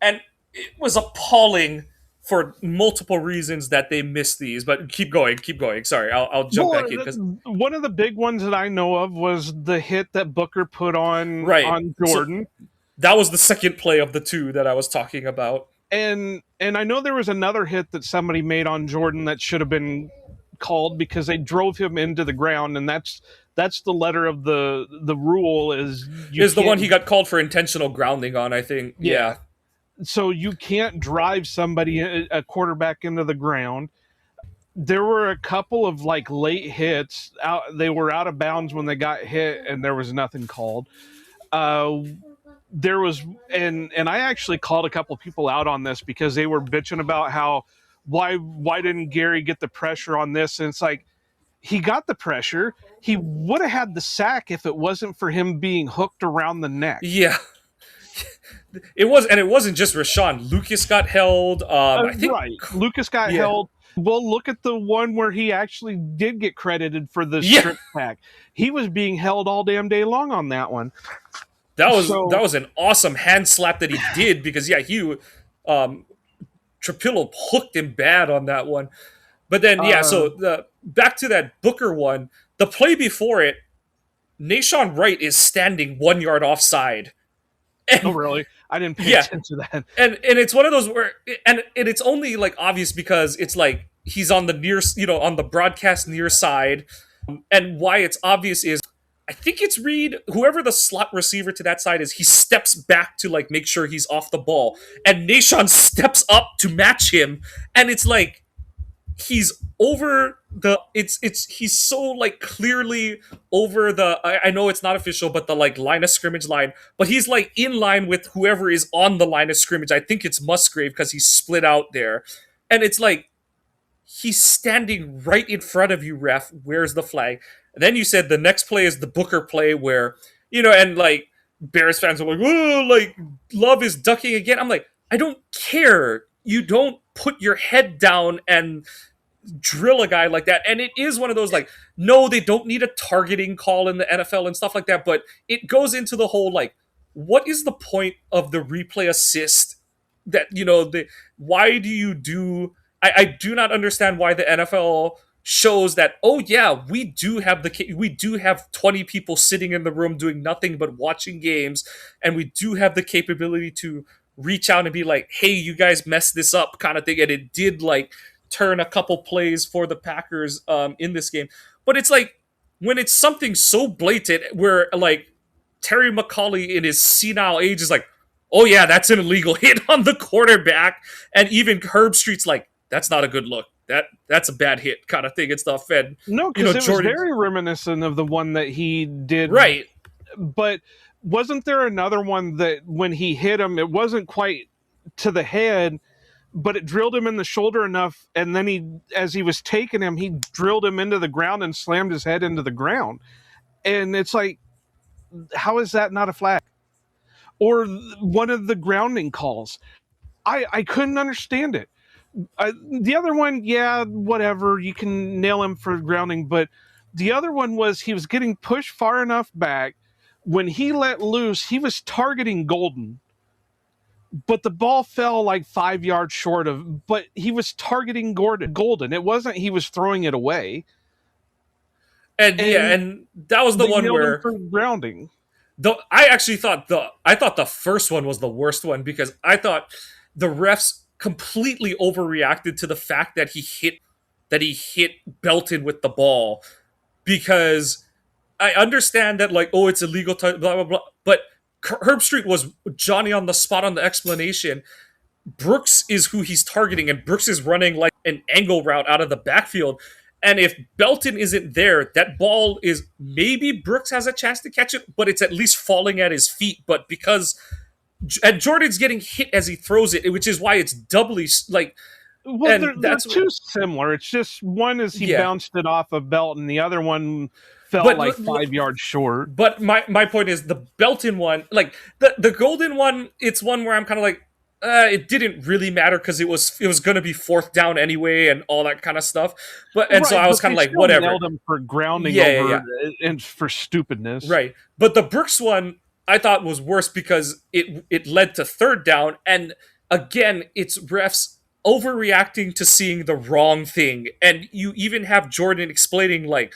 and it was appalling for multiple reasons that they missed these. But keep going. Sorry, I'll jump back in because one of the big ones that I know of was the hit that Booker put on Jordan. So that was the second play of the 2 that I was talking about. And I know there was another hit that somebody made on Jordan that should have been called because they drove him into the ground, and that's the letter of the rule is the one he got called for intentional grounding on, I think. Yeah. So you can't drive somebody, a quarterback, into the ground. There were a couple of like late hits out. They were out of bounds when they got hit, and there was nothing called. There was, and I actually called a couple of people out on this because they were bitching about how why didn't Gary get the pressure on this? And it's like, he got the pressure. He would have had the sack if it wasn't for him being hooked around the neck. Yeah. It wasn't just Rashawn. Lucas got held. I think Right. Lucas got held. Well, look at the one where he actually did get credited for the strip sack. He was being held all damn day long on that one. That was an awesome hand slap that he did because he Trapillo hooked him bad on that one. But then so back to that Booker one, the play before it, Nashawn Wright is standing 1 yard offside. And, oh really? I didn't pay attention to that. And it's one of those where and it's only like obvious because it's like he's on the near on the broadcast near side. And why it's obvious is I think it's Reed, whoever the slot receiver to that side is, he steps back to like make sure he's off the ball. And Nashawn steps up to match him. And it's like he's over he's so like clearly over the I know it's not official, but the like line of scrimmage line, but he's like in line with whoever is on the line of scrimmage. I think it's Musgrave because he's split out there. And it's like he's standing right in front of you, ref. Where's the flag? And then you said the next play is the Booker play where, and like Bears fans are like, oh, like Love is ducking again. I'm like, I don't care. You don't put your head down and drill a guy like that. And it is one of those like, no, they don't need a targeting call in the NFL and stuff like that. But it goes into the whole like, what is the point of the replay assist that, why do you do, I do not understand why the NFL shows that, oh yeah, we do have 20 people sitting in the room doing nothing but watching games, and we do have the capability to reach out and be like, hey, you guys messed this up kind of thing. And it did like turn a couple plays for the Packers in this game. But it's like when it's something so blatant where like Terry McAulay in his senile age is like, oh yeah, that's an illegal hit on the quarterback, and even Herb Street's like, that's not a good look. That's a bad hit kind of thing and stuff. And no, because it was very reminiscent of the one that he did. Right. But wasn't there another one that when he hit him, it wasn't quite to the head, but it drilled him in the shoulder enough, and then as he was taking him, he drilled him into the ground and slammed his head into the ground. And it's like, how is that not a flag? Or one of the grounding calls. I couldn't understand it. The other one, yeah, whatever, you can nail him for grounding, but the other one was he was getting pushed far enough back. When he let loose, he was targeting Golden, but the ball fell like 5 yards short of, but he was targeting Golden. It wasn't he was throwing it away. And that was the one where for grounding. I actually thought the first one was the worst one because I thought the refs completely overreacted to the fact that he hit Belton with the ball, because I understand that like, oh, it's illegal to blah blah blah, but Herb Street was Johnny on the spot on the explanation. Brooks is who he's targeting, and Brooks is running like an angle route out of the backfield. And if Belton isn't there, that ball is, maybe Brooks has a chance to catch it, but it's at least falling at his feet. But because and Jordan's getting hit as he throws it, which is why it's doubly like. Well, they're too similar. It's just one is he bounced it off of Belton, the other one fell 5 yards short. But my point is the Belton one, like the Golden one, it's one where I'm kind of like, it didn't really matter because it was going to be fourth down anyway and all that kind of stuff. So I was kind of like, whatever. Nailed him for grounding and for stupidness, right? But the Brooks one I thought was worse because it led to third down, and again, it's refs overreacting to seeing the wrong thing, and you even have Jordan explaining like,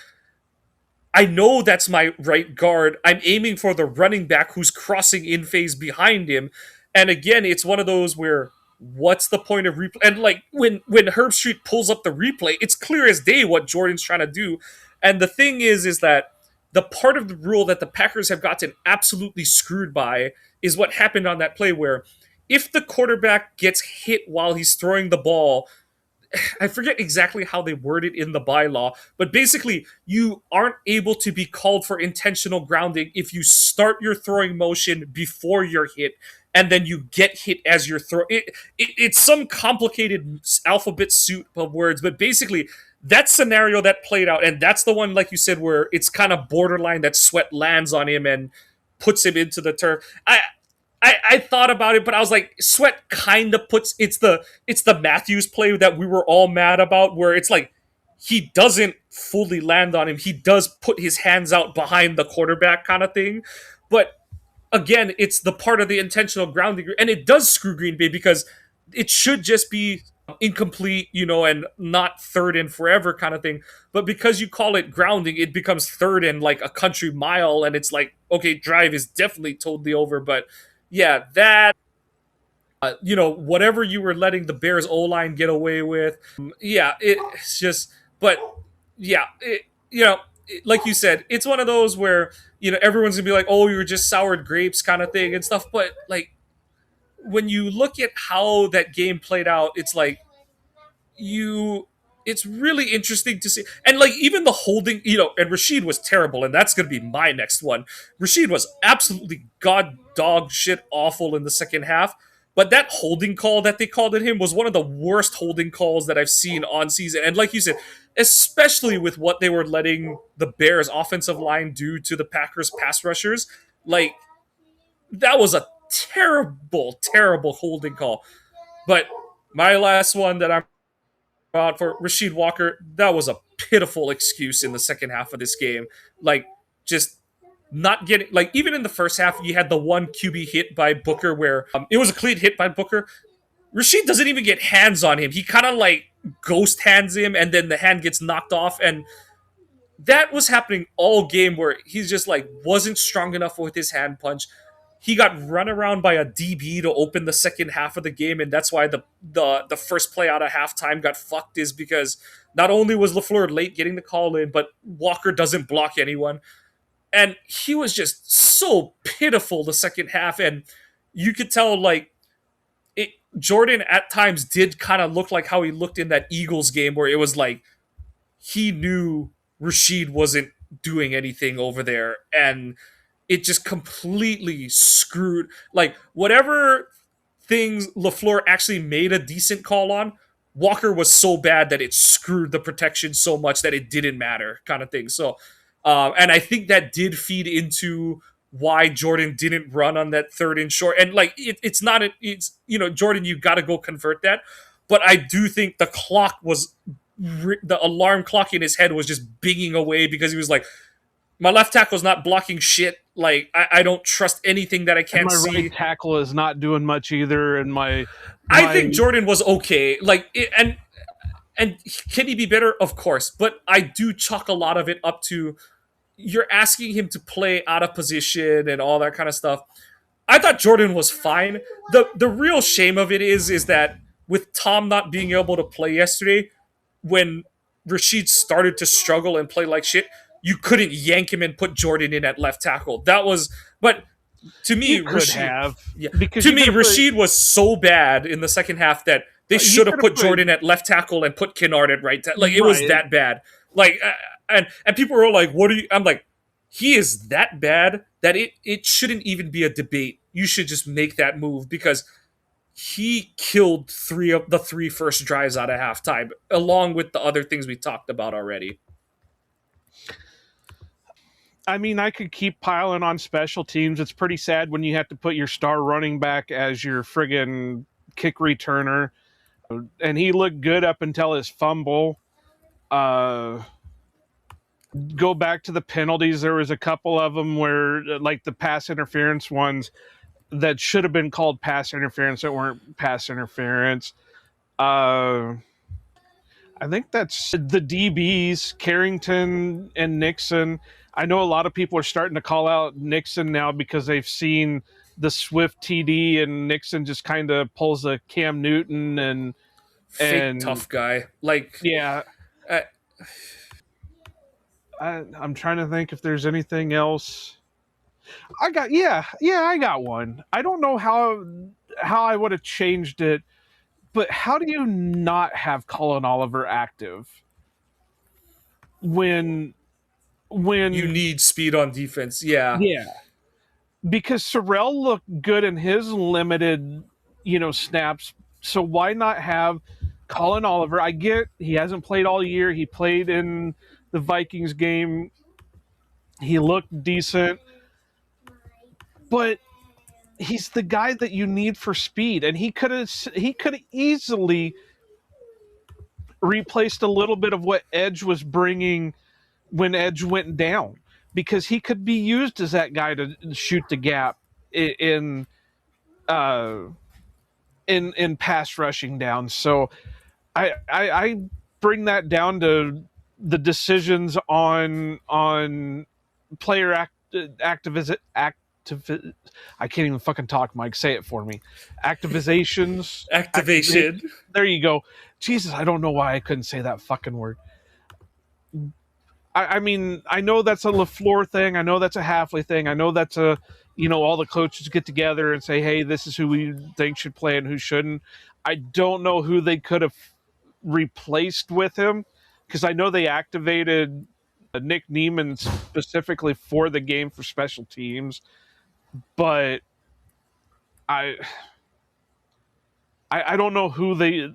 I know that's my right guard. I'm aiming for the running back who's crossing in phase behind him. And again, it's one of those where what's the point of replay? And like when Herb Street pulls up the replay, it's clear as day what Jordan's trying to do. And the thing is that the part of the rule that the Packers have gotten absolutely screwed by is what happened on that play where if the quarterback gets hit while he's throwing the ball, I forget exactly how they word it in the bylaw, but basically, you aren't able to be called for intentional grounding if you start your throwing motion before you're hit, and then you get hit as you're throwing. It's some complicated alphabet soup of words, but basically, that scenario that played out, and that's the one, like you said, where it's kind of borderline that Sweat lands on him and puts him into the turf. I thought about it, but I was like, Sweat kind of puts it's the Matthews play that we were all mad about, where it's like he doesn't fully land on him. He does put his hands out behind the quarterback kind of thing, but again, it's the part of the intentional grounding, and it does screw Green Bay because it should just be incomplete, and not third and forever kind of thing. But because you call it grounding, it becomes third and like a country mile, and it's like, okay, drive is definitely totally over. But yeah, that whatever you were letting the Bears O line get away with, yeah, it's just, but yeah, like you said, it's one of those where everyone's gonna be like, oh, you were just soured grapes kind of thing and stuff, but like when you look at how that game played out, it's like it's really interesting to see. And like even the holding, and Rashid was terrible, and that's going to be my next one. Rashid was absolutely god dog shit awful in the second half, but that holding call that they called at him was one of the worst holding calls that I've seen on season. And like you said, especially with what they were letting the Bears offensive line do to the Packers pass rushers, like that was a terrible, terrible holding call. But my last one that I'm for Rashid Walker, that was a pitiful excuse in the second half of this game. Like, just not getting, like, even in the first half, you had the one QB hit by Booker where it was a clean hit by Booker. Rashid doesn't even get hands on him. He kind of like ghost hands him, and then the hand gets knocked off. And that was happening all game where he's just like wasn't strong enough with his hand punch. He got run around by a DB to open the second half of the game, and that's why the first play out of halftime got fucked, is because not only was LaFleur late getting the call in, but Walker doesn't block anyone. And he was just so pitiful the second half, and you could tell like Jordan at times did kind of look like how he looked in that Eagles game where it was like he knew Rashid wasn't doing anything over there, and it just completely screwed, like, whatever things LaFleur actually made a decent call on, Walker was so bad that it screwed the protection so much that it didn't matter, kind of thing. So, and I think that did feed into why Jordan didn't run on that third and short. And like, it's not, it's, Jordan, you got to go convert that. But I do think the clock was, the alarm clock in his head was just binging away because he was like, my left tackle's not blocking shit. Like, I don't trust anything that I can't see. My right tackle is not doing much either, and I think Jordan was okay. Like, and can he be better? Of course, but I do chalk a lot of it up to you're asking him to play out of position and all that kind of stuff. I thought Jordan was fine. The real shame of it is that with Tom not being able to play yesterday, when Rashid started to struggle and play like shit, you couldn't yank him and put Jordan in at left tackle. That was, but to me, Rashid was so bad in the second half that they should have put Jordan at left tackle and put Kennard at right tackle. Like, it was that bad. Like, and people were like, "What are you?" I'm like, he is that bad that it shouldn't even be a debate. You should just make that move because he killed three of the three first drives out of halftime, along with the other things we talked about already. I mean, I could keep piling on special teams. It's pretty sad when you have to put your star running back as your friggin' kick returner. And he looked good up until his fumble. Go back to the penalties. There was a couple of them where, like the pass interference ones, that should have been called pass interference that weren't pass interference. I think that's the DBs, Carrington and Nixon. I know a lot of people are starting to call out Nixon now because they've seen the Swift TD and Nixon just kind of pulls a Cam Newton and Fake tough guy. Like, yeah. uh, I'm trying to think if there's anything else. I got one. I don't know how I would have changed it, but how do you not have Colin Oliver active when you need speed on defense. Yeah. yeah, because Sorrell looked good in his limited, snaps. So why not have Colin Oliver? I get he hasn't played all year. He played in the Vikings game. He looked decent, but he's the guy that you need for speed, and he could have easily replaced a little bit of what Edge was bringing when Edge went down, because he could be used as that guy to shoot the gap in pass rushing down. So I bring that down to the decisions on player activism. I can't even fucking talk, Mike. Say it for me. Activation. There you go. Jesus, I don't know why I couldn't say that fucking word. I mean, I know that's a LaFleur thing. I know that's a Hafley thing. I know that's a, all the coaches get together and say, hey, this is who we think should play and who shouldn't. I don't know who they could have replaced with him, because I know they activated Nick Neiman specifically for the game for special teams, but I don't know who they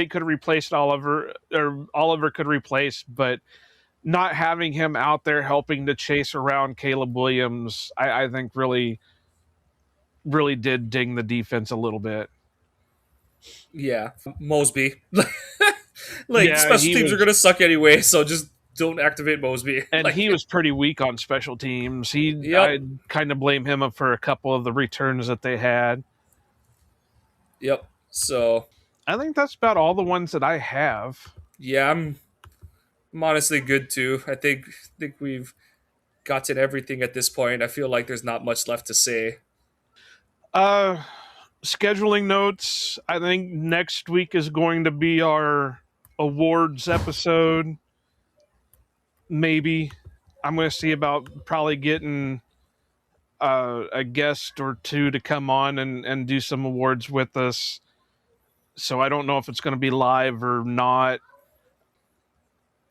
could have replaced Oliver, or Oliver could replace, but not having him out there helping to chase around Caleb Williams, I think really did ding the defense a little bit. Yeah, Mosby. Like, special teams was, are going to suck anyway, so just don't activate Mosby. And like, he was pretty weak on special teams. I kind of blame him for a couple of the returns that they had. Yep. So I think that's about all the ones that I have. Yeah, I'm honestly good too. I think we've gotten everything at this point. I feel like there's not much left to say. Scheduling notes. I think next week is going to be our awards episode. Maybe. I'm going to see about probably getting a guest or two to come on and do some awards with us. So I don't know if it's going to be live or not.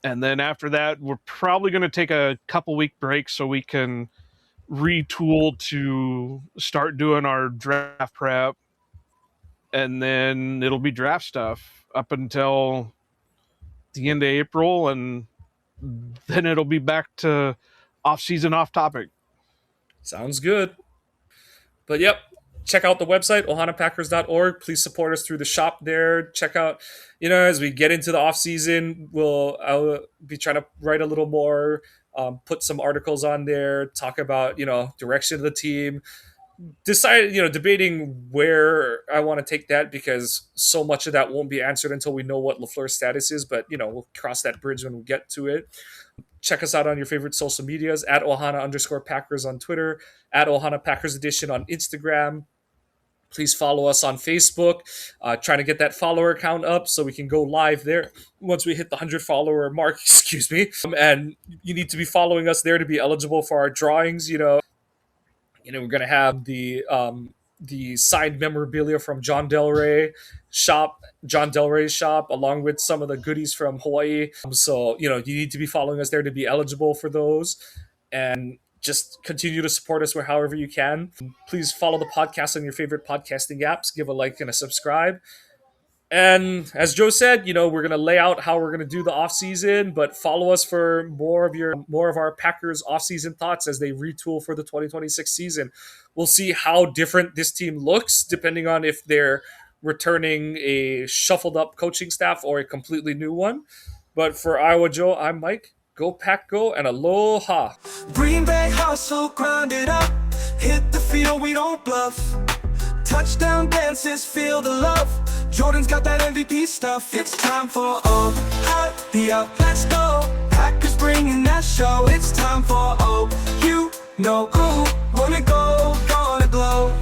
And then after that, we're probably going to take a couple week break so we can retool to start doing our draft prep. And then it'll be draft stuff up until the end of April. And then it'll be back to off-season, off-topic. Sounds good. But yep, check out the website, ohanapackers.org. Please support us through the shop there. Check out, as we get into the off season, I'll be trying to write a little more, put some articles on there, talk about, direction of the team, debating where I want to take that, because so much of that won't be answered until we know what LaFleur's status is, but, we'll cross that bridge when we get to it. Check us out on your favorite social medias, at Ohana_Packers on Twitter, at Ohana Packers Edition on Instagram. Please follow us on Facebook. Trying to get that follower count up so we can go live there once we hit the 100 follower mark, excuse me. And you need to be following us there to be eligible for our drawings. We're going to have the signed memorabilia from John Del Rey's shop, along with some of the goodies from Hawaii. So, you need to be following us there to be eligible for those. And just continue to support us however you can. Please follow the podcast on your favorite podcasting apps. Give a like and a subscribe. And as Joe said, we're going to lay out how we're going to do the off season, but follow us for more of our Packers off season thoughts as they retool for the 2026 season. We'll see how different this team looks depending on if they're returning a shuffled up coaching staff or a completely new one. But for Iowa Joe, I'm Mike. Go Pack Go, and aloha. Green Bay hustle, grind it up. Hit the field, we don't bluff. Touchdown dances, feel the love. Jordan's got that MVP stuff. It's time for Ohio. Let's go. Hackers bringing that show. It's time for oh, you know who. Wanna go, gonna glow.